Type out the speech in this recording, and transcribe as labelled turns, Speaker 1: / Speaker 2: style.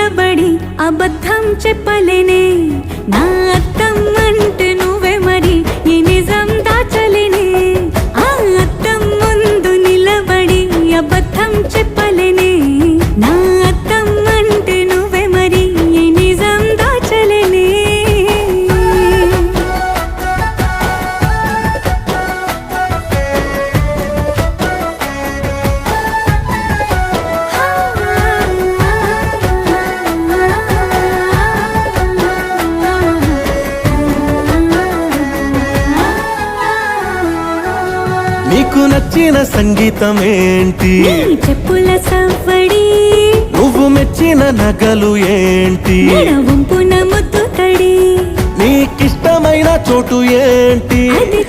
Speaker 1: నిలబడి అబద్ధం చెప్పలేనే నా అద్దం అంటే నువ్వే మరి ఈ నిజం దాచలేనే ఆ అద్దం ముందు నిలబడి అబద్ధం చెప్పలేనే నా అద్దం అంటే నువ్వే మరి ఈ నిజం దాచలేనే
Speaker 2: నీకు నచ్చిన సంగీతం ఏంటి
Speaker 1: నీ చెప్పుల సవ్వడి
Speaker 2: నువ్వు మెచ్చిన నగలు ఏంటి
Speaker 1: వంపున ముద్దు తడి
Speaker 2: నీకిష్టమైన చోటు ఏంటి
Speaker 1: అది